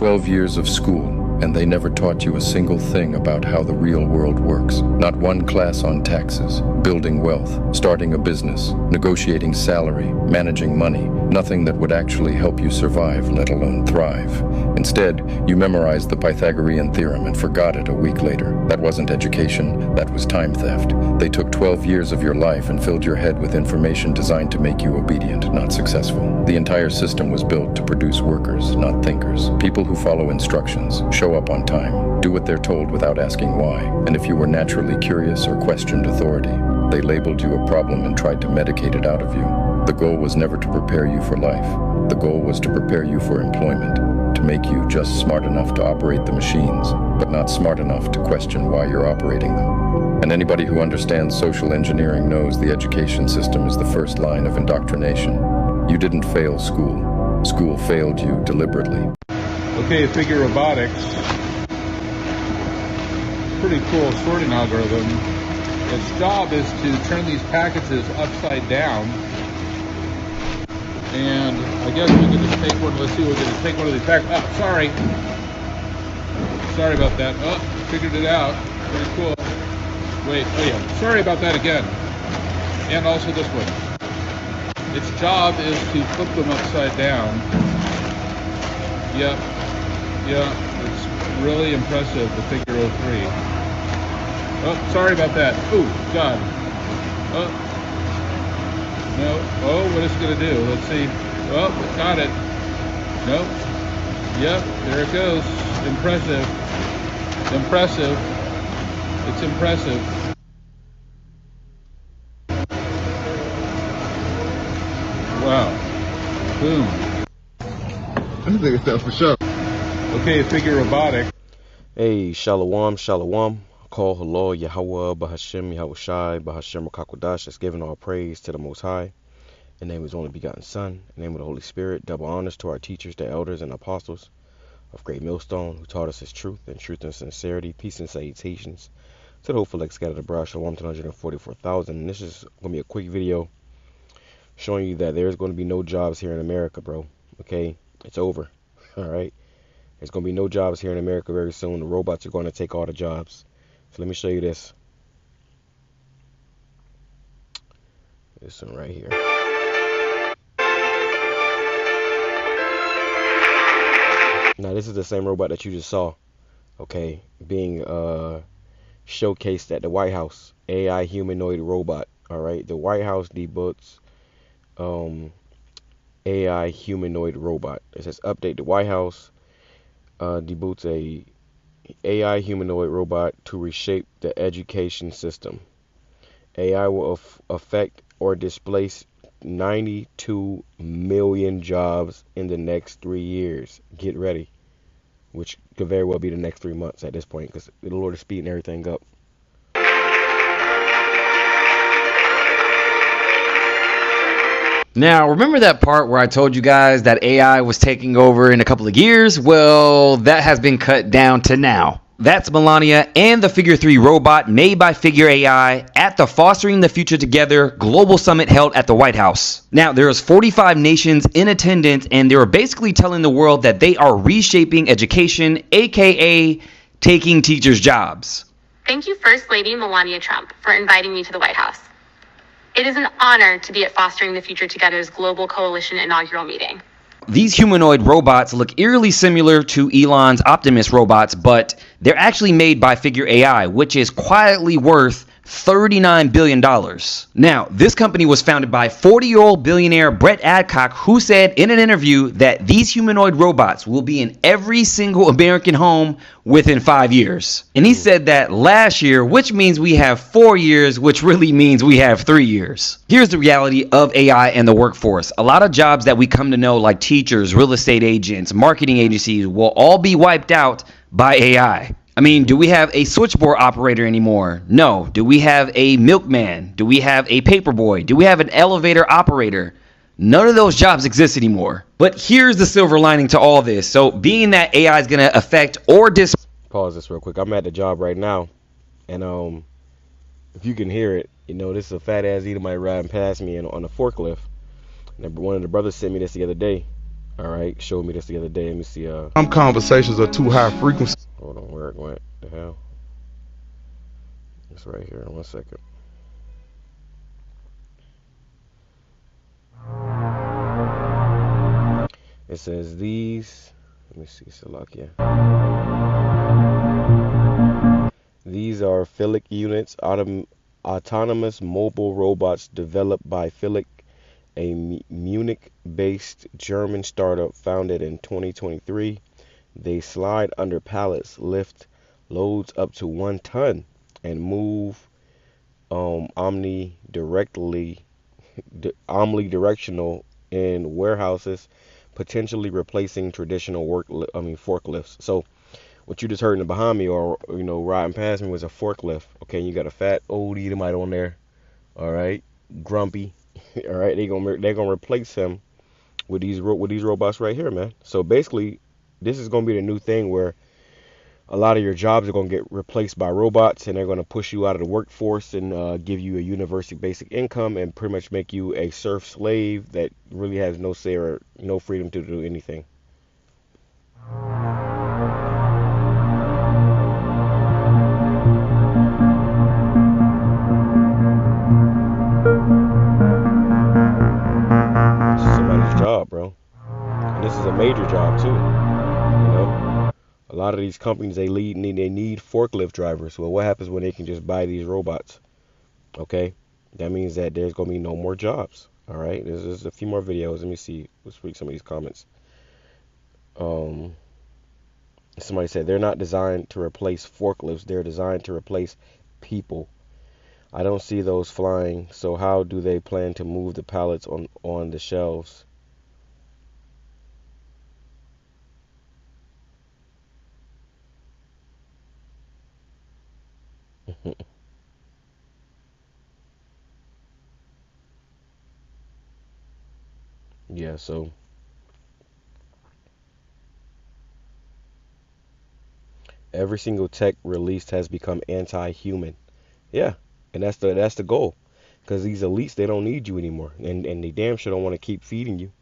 12 years of school, and they never taught you a single thing about how the real world works. Not one class on taxes, building wealth, starting a business, negotiating salary, managing money. Nothing that would actually help you survive, let alone thrive. Instead, you memorized the Pythagorean theorem and forgot it a week later. That wasn't education, that was time theft. They took 12 years of your life and filled your head with information designed to make you obedient, not successful. The entire system was built to produce workers, not thinkers. People who follow instructions, show up on time, do what they're told without asking why. And if you were naturally curious or questioned authority, they labeled you a problem and tried to medicate it out of you. The goal was never to prepare you for life. The goal was to prepare you for employment, to make you just smart enough to operate the machines, but not smart enough to question why you're operating them. And anybody who understands social engineering knows the education system is the first line of indoctrination. You didn't fail school. School failed you deliberately. Okay, figure robotics. Pretty cool sorting algorithm. Its job is to turn these packages upside down. And I guess we can just take one. Let's see, we're going to take one of these packages. Oh, sorry. Sorry about that. Oh, figured it out. Pretty cool. Wait, oh yeah. Sorry about that again. And also this one. Its job is to flip them upside down. Yep. Yeah, it's really impressive, the figure 03. Oh, sorry about that. Oh, God. Oh. No. Oh, what is it going to do? Let's see. Oh, got it. Nope. Yep, there it goes. Impressive. Impressive. It's impressive. Wow. Boom. I think it's that for sure. Okay, figure robotic. Hey, Shalom, Shalom. Call HALAL, YAHAWAH, BAHASHAM, YAHWASHI, BAHASHAM, QADASH. That's giving all praise to the Most High. In the name of His only begotten Son, in the name of the Holy Spirit. Double honors to our teachers, the elders, and apostles of Great Millstone, who taught us His truth and sincerity. Peace and salutations to the hopeful like scattered abroad. Shalom to 144,000. And this is going to be a quick video showing you that there's going to be no jobs here in America, bro. Okay? It's over. All right? There's going to be no jobs here in America very soon. The robots are going to take all the jobs. So let me show you this. This one right here. Now this is the same robot that you just saw, okay, being showcased at the White House. AI humanoid robot. All right, the White House debuts AI humanoid robot. It says update. The White House debuts a AI humanoid robot to reshape the education system. AI will affect or displace 92 million jobs in the next 3 years. Get ready. Which could very well be the next 3 months at this point, because the Lord is speeding everything up. Now, remember that part where I told you guys that AI was taking over in a couple of years? Well, that has been cut down to now. That's Melania and the Figure 3 robot made by Figure AI at the Fostering the Future Together Global Summit held at the White House. Now, there's 45 nations in attendance, and they were basically telling the world that they are reshaping education, aka taking teachers' jobs. Thank you, First Lady Melania Trump, for inviting me to the White House. It is an honor to be at Fostering the Future Together's Global Coalition inaugural meeting. These humanoid robots look eerily similar to Elon's Optimus robots, but they're actually made by Figure AI, which is quietly worth $39 billion. Now, this company was founded by 40-year-old billionaire Brett Adcock, who said in an interview that these humanoid robots will be in every single American home within 5 years. And he said that last year, which means we have 4 years, which really means we have 3 years. Here's the reality of AI and the workforce. A lot of jobs that we come to know, like teachers, real estate agents, marketing agencies, will all be wiped out by AI. I mean, do we have a switchboard operator anymore? No. Do we have a milkman? Do we have a paperboy? Do we have an elevator operator? None of those jobs exist anymore. But here's the silver lining to all this. So being that AI is going to affect or Pause this real quick. I'm at the job right now, and if you can hear it, you know, this is a fat ass Edomite riding past me on a forklift. And one of the brothers sent me this the other day. All right, showed me this the other day. Let me see. Some conversations are too high frequency. Hold on, where it went? The hell? It's right here. 1 second. It says these. Let me see, Salakia. These are Philic units, autonomous mobile robots developed by Philic, a Munich-based German startup founded in 2023. They slide under pallets, lift loads up to 1 ton, and move omnidirectional in warehouses, potentially replacing traditional forklifts. So what you just heard in the behind me, or riding past me, was a forklift. Okay, you got a fat old Edomite on there. All right, grumpy. All right, they're gonna replace him with these robots right here, man. So basically, this is gonna be the new thing where a lot of your jobs are gonna get replaced by robots, and they're gonna push you out of the workforce and give you a universal basic income and pretty much make you a serf slave that really has no say or no freedom to do anything. This is somebody's job, bro. And this is a major job too. A lot of these companies, they need forklift drivers. Well, what happens when they can just buy these robots? Okay, that means that there's gonna be no more jobs. All right, there's a few more videos. Let me see. Let's read some of these comments. Somebody said they're not designed to replace forklifts. They're designed to replace people. I don't see those flying. So how do they plan to move the pallets on the shelves? Yeah, so every single tech released has become anti-human. Yeah, and that's the goal. Because these elites, they don't need you anymore, and they damn sure don't want to keep feeding you.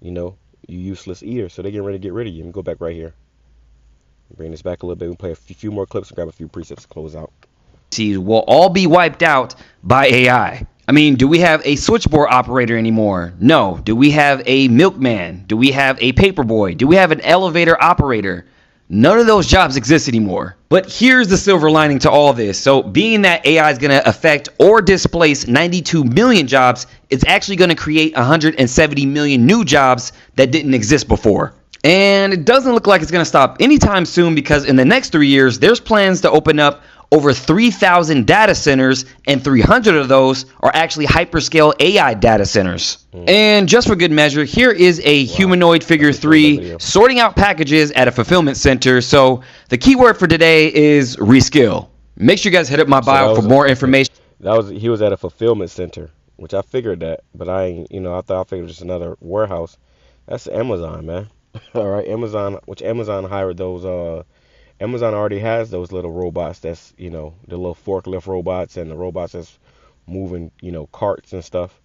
You useless eater. So they're getting ready to get rid of you. Let me go back right here. Bring this back a little bit. We'll play a few more clips and grab a few precepts to close out. Will all be wiped out by AI. I mean, do we have a switchboard operator anymore? No. Do we have a milkman? Do we have a paperboy? Do we have an elevator operator? None of those jobs exist anymore. But here's the silver lining to all this. So being that AI is going to affect or displace 92 million jobs, it's actually going to create 170 million new jobs that didn't exist before. And it doesn't look like it's going to stop anytime soon, because in the next 3 years, there's plans to open up over 3,000 data centers, and 300 of those are actually hyperscale AI data centers. And just for good measure, here is a humanoid figure 3 sorting out packages at a fulfillment center. So the keyword for today is reskill. Make sure you guys hit up my bio for more information. He was at a fulfillment center, which I figured that, but I thought I figured just another warehouse. That's Amazon, man. All right, Amazon hired those. Amazon already has those little robots that's, the little forklift robots and the robots that's moving, carts and stuff.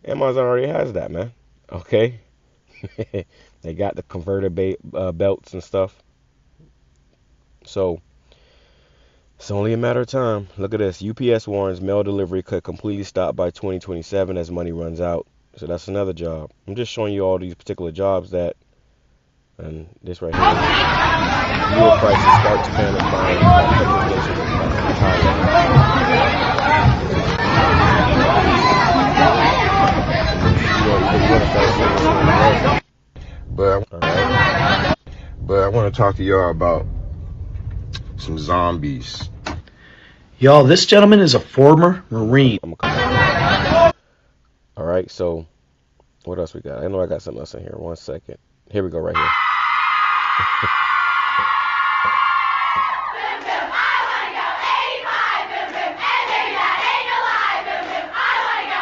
Amazon already has that, man. Okay? They got the converter belts and stuff. So, it's only a matter of time. Look at this. UPS warns mail delivery could completely stop by 2027 as money runs out. So that's another job. I'm just showing you all these particular jobs that, and this right here. Fuel prices start to panic buying But I want to talk to y'all about some zombies. Y'all, this gentleman is a former Marine. All right, so what else we got? I know I got something else in here. 1 second. Here we go, right here.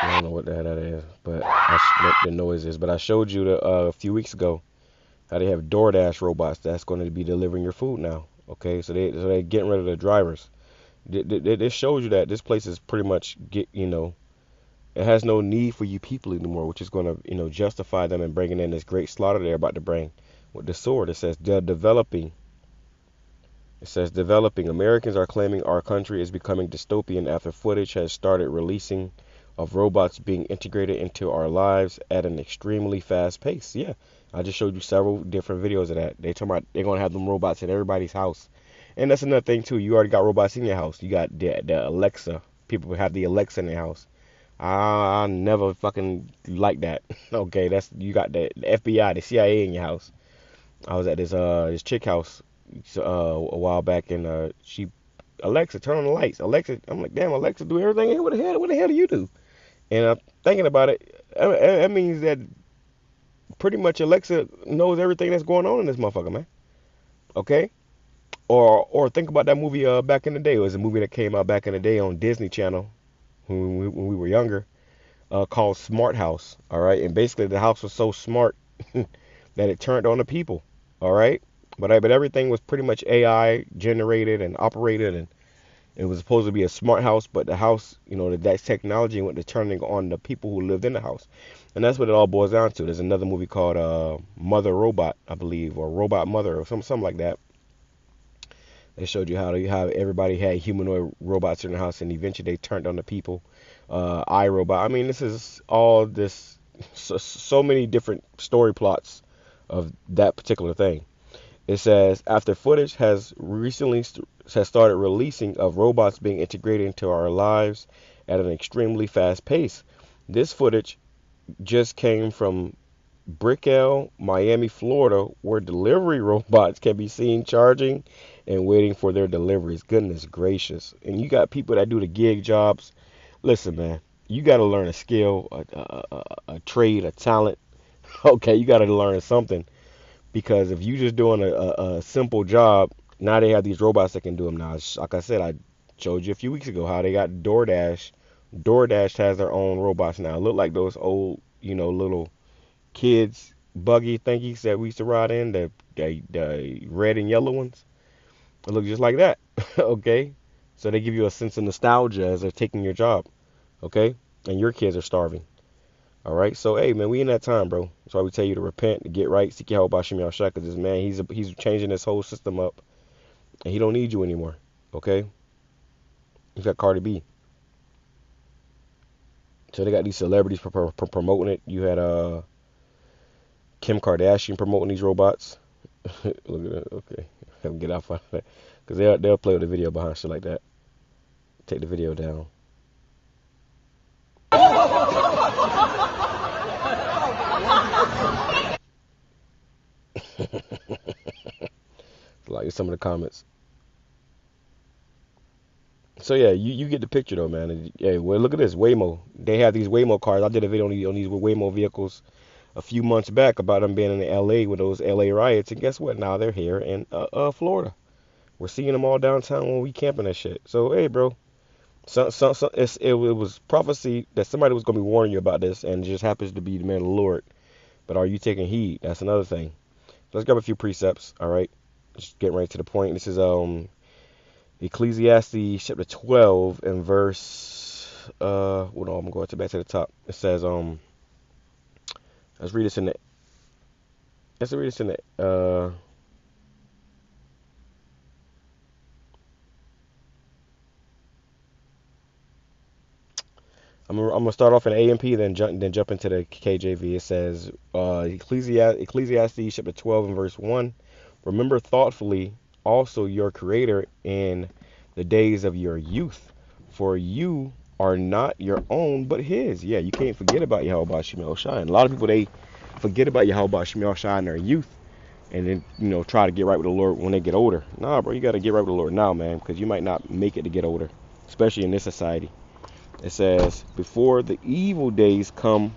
I don't know what the hell that is, but the noise is. But I showed you a few weeks ago how they have DoorDash robots that's going to be delivering your food now. Okay, so they're getting rid of the drivers. This shows you that this place is pretty much It has no need for you people anymore, which is going to, justify them and bringing in this great slaughter they're about to bring with the sword. It says they're developing. It says developing. Americans are claiming our country is becoming dystopian after footage has started releasing of robots being integrated into our lives at an extremely fast pace. Yeah, I just showed you several different videos of that. They talking about they're gonna have them robots at everybody's house, and that's another thing too. You already got robots in your house. You got the Alexa. People have the Alexa in their house. I never fucking like that. Okay, that's you got the FBI, the CIA in your house. I was at this chick house a while back, and she Alexa turn on the lights. Alexa, I'm like, damn, Alexa do everything. What the hell do you do? And I'm thinking about it. That means that pretty much Alexa knows everything that's going on in this motherfucker, man. Okay? Or think about that movie back in the day. It was a movie that came out back in the day on Disney Channel when we were younger, called Smart House. All right? And basically the house was so smart that it turned on the people. All right? But everything was pretty much AI generated and operated, and it was supposed to be a smart house, but the house, that technology went to turning on the people who lived in the house. And that's what it all boils down to. There's another movie called Mother Robot, I believe, or Robot Mother, or something like that. They showed you how everybody had humanoid robots in the house, and eventually they turned on the people. iRobot. I mean, this is all this, so many different story plots of that particular thing. It says, after footage has started releasing of robots being integrated into our lives at an extremely fast pace. This footage just came from Brickell, Miami, Florida, where delivery robots can be seen charging and waiting for their deliveries. Goodness gracious. And you got people that do the gig jobs. Listen, man, you got to learn a skill, a trade, a talent. Okay, you got to learn something. Because if you just doing a simple job, now they have these robots that can do them now. Like I said, I showed you a few weeks ago how they got DoorDash. DoorDash has their own robots now. Look like those old, little kids buggy thingies that we used to ride in, the red and yellow ones. It look just like that. Okay? So they give you a sense of nostalgia as they're taking your job. Okay? And your kids are starving. All right, so hey man, we in that time, bro. That's why we tell you to repent, to get right, seek YAHAWAH, BAHASHAM, because this man, he's changing this whole system up, and he don't need you anymore. Okay, you got Cardi B, so they got these celebrities promoting it. You had Kim Kardashian promoting these robots. Look at that. Okay, have them get off of that, because they'll play with the video behind shit like that. Take the video down. Like some of the comments. So yeah, you get the picture though, man. And, yeah, well look at this Waymo. They have these Waymo cars. I did a video on these Waymo vehicles a few months back about them being in LA with those LA riots, and guess what? Now they're here in Florida. We're seeing them all downtown when we camping that shit. So hey, bro, it was prophecy that somebody was gonna be warning you about this, and it just happens to be the man of the Lord. But are you taking heed? That's another thing. So let's grab a few precepts. All right, just getting right to the point. This is Ecclesiastes chapter 12 and verse. Hold on, I'm going back to the top. It says let's read this in the. Let's read this in the. I'm gonna start off in AMP, then jump into the KJV. It says Ecclesiastes chapter 12 and verse 1. Remember thoughtfully also your Creator in the days of your youth, for you are not your own but His. Yeah, you can't forget about YAHAWASHI. And a lot of people, they forget about YAHAWASHI in their youth, and then try to get right with the Lord when they get older. Nah, bro, you got to get right with the Lord now, man, because you might not make it to get older, especially in this society. It says, before the evil days come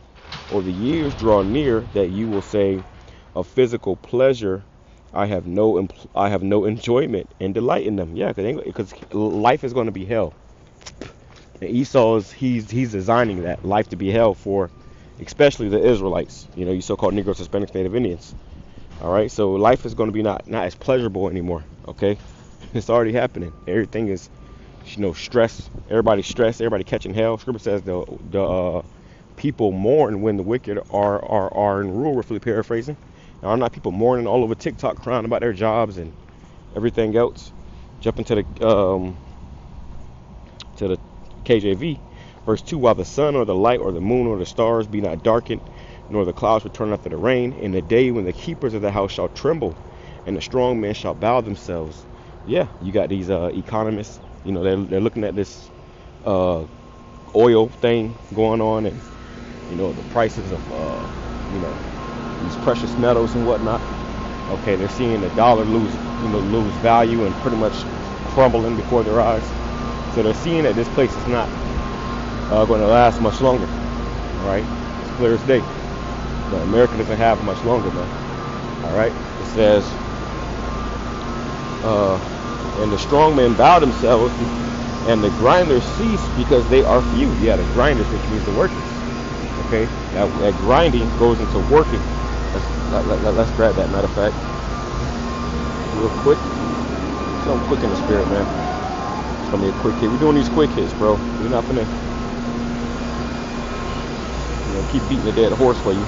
or the years draw near, that you will say, of physical pleasure I have no enjoyment and delight in them. Yeah, because life is going to be hell. And Esau he's designing that life to be hell for, especially the Israelites. You so-called Negroes, Hispanics, Native Indians. All right, so life is going to be not as pleasurable anymore. Okay, it's already happening. Everything is stress. Everybody's stressed. Everybody catching hell. Scripture says the people mourn when the wicked are in rule. Roughly paraphrasing. Now, are not people mourning all over TikTok, crying about their jobs and everything else? Jump into the KJV, verse 2. While the sun or the light or the moon or the stars be not darkened, nor the clouds return after the rain, in the day when the keepers of the house shall tremble, and the strong men shall bow themselves. Yeah, you got these economists. They're looking at this oil thing going on, and the prices of these precious metals and whatnot. Okay, they're seeing the dollar lose value and pretty much crumbling before their eyes. So they're seeing that this place is not going to last much longer. All right, it's clear as day. But America doesn't have much longer, man. All right, it says, and the strong men bow themselves, and the grinders cease because they are few. Yeah, the grinders, which means the workers. Okay, that grinding goes into working. Let's grab that. Matter of fact, real quick. Something quick in the spirit, man. It's gonna be a quick hit. We're doing these quick hits, bro. We're not gonna keep beating the dead horse for you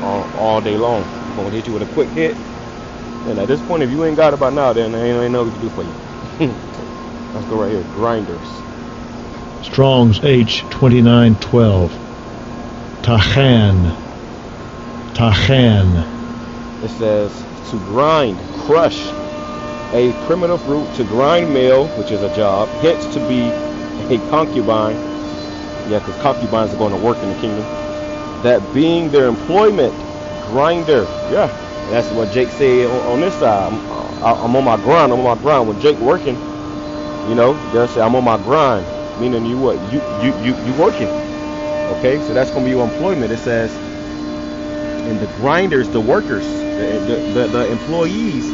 all day long. I'm gonna hit you with a quick hit. And at this point, if you ain't got it by now, then I ain't know what to do for you. Let's go right here. Grinders. Strong's H2912. Tachan. It says to grind, crush. A primitive root to grind male, which is a job, hence to be a concubine. Yeah, because concubines are going to work in the kingdom. That being their employment, grinder. Yeah, that's what Jake said on this side. I'm on my grind. I'm on my grind. When Jake working, they'll say I'm on my grind, meaning you what? You working. Okay, so that's going to be your employment. It says, and the grinders, the workers, the employees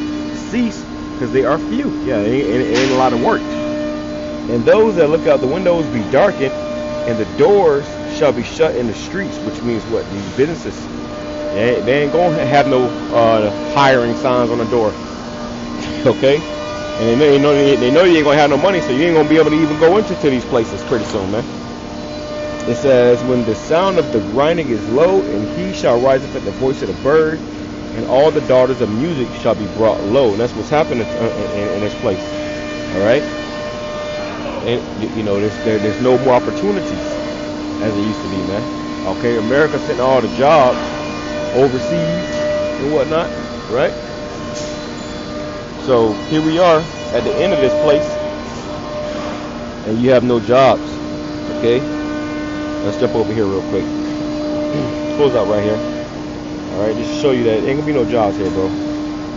cease. Because they are few. Yeah, it ain't a lot of work. And those that look out the windows be darkened, and the doors shall be shut in the streets, which means what? These businesses, they ain't gonna have no hiring signs on the door. Okay? And they know you ain't gonna have no money, so you ain't gonna be able to even go into these places pretty soon, man. It says, when the sound of the grinding is low, and he shall rise up at the voice of the bird, and all the daughters of music shall be brought low. And that's what's happening in this place. All right. And there's no more opportunities as it used to be, man. Okay, America sent all the jobs overseas and whatnot, right? So here we are at the end of this place, and you have no jobs. Okay. Let's jump over here real quick. Close out right here. Alright, just to show you that ain't gonna be no jobs here, bro.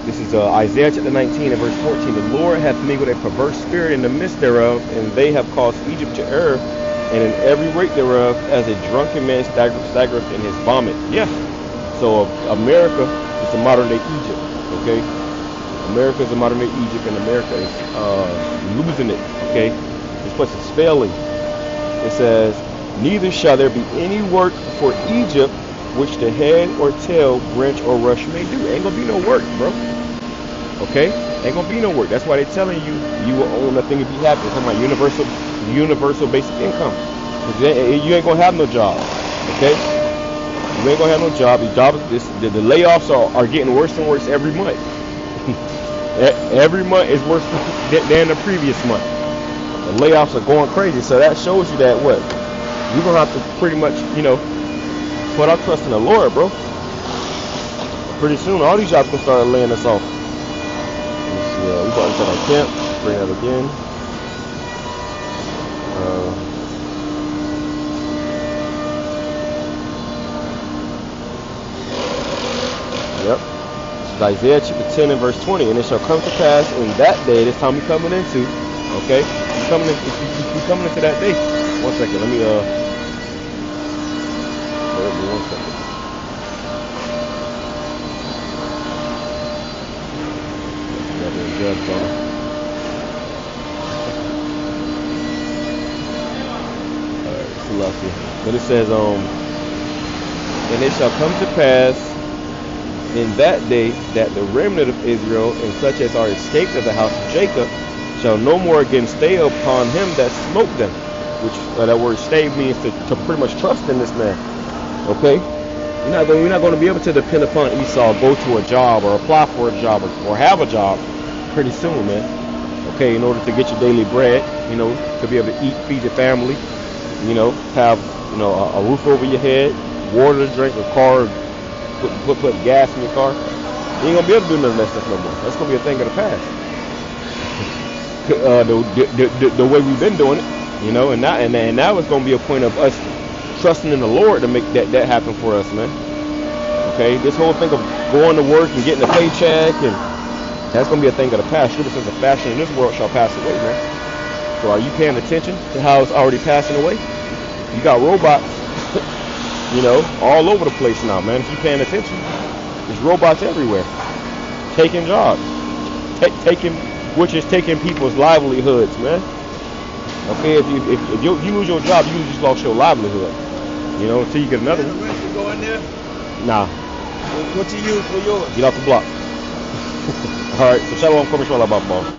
This is Isaiah chapter 19 and verse 14. The Lord hath mingled a perverse spirit in the midst thereof, and they have caused Egypt to err, and in every rate thereof, as a drunken man staggereth in his vomit. Yeah. So America is the modern day Egypt. Okay. America is the modern day Egypt, and America is losing it. Okay. This place is failing. It says, neither shall there be any work for Egypt, which the head or tail, branch or rush may do. Ain't gonna be no work, bro. Okay? Ain't gonna be no work. That's why they're telling you you will own nothing and be happy. They're talking about universal basic income. You ain't gonna have no job. Okay? You ain't gonna have no job. The layoffs are getting worse and worse every month. Every month is worse than the previous month. The layoffs are going crazy. So that shows you that what? You're gonna have to pretty much, put our trust in the Lord, bro. Pretty soon, all these jobs can start laying us off. Let's see, we got inside our camp. Bring that again. Yep. This is Isaiah chapter 10 and verse 20. And it shall come to pass in that day, this time we're coming into, okay? We're coming into that day. 1 second, let me, one second. But it says, and it shall come to pass in that day that the remnant of Israel, and such as are escaped of the house of Jacob, shall no more again stay upon him that smote them. Which that word stay means to pretty much trust in this man. Okay? You're not going to be able to depend upon Esau, go to a job or apply for a job or have a job pretty soon, man. Okay, in order to get your daily bread, you know, to be able to eat, feed your family, you know, have, you know, a roof over your head, water to drink, a car, put gas in your car. You ain't gonna be able to do none of that stuff no more. That's gonna be a thing of the past. The way we've been doing it, you know, and now it's gonna be a point of us trusting in the Lord to make that happen for us, man. Okay, this whole thing of going to work and getting a paycheck, and that's gonna be a thing of the past. Scripture says the fashion in this world shall pass away, man. So are you paying attention to how it's already passing away? You got robots, you know, all over the place now, man. If you're paying attention, there's robots everywhere, taking jobs, which is taking people's livelihoods, man. Okay, if you lose your job, you just lost your livelihood. You know, until you get another one. Go in there? Nah. What you use for yours? Get off the block. All right. So shalom, come inshallah, boss.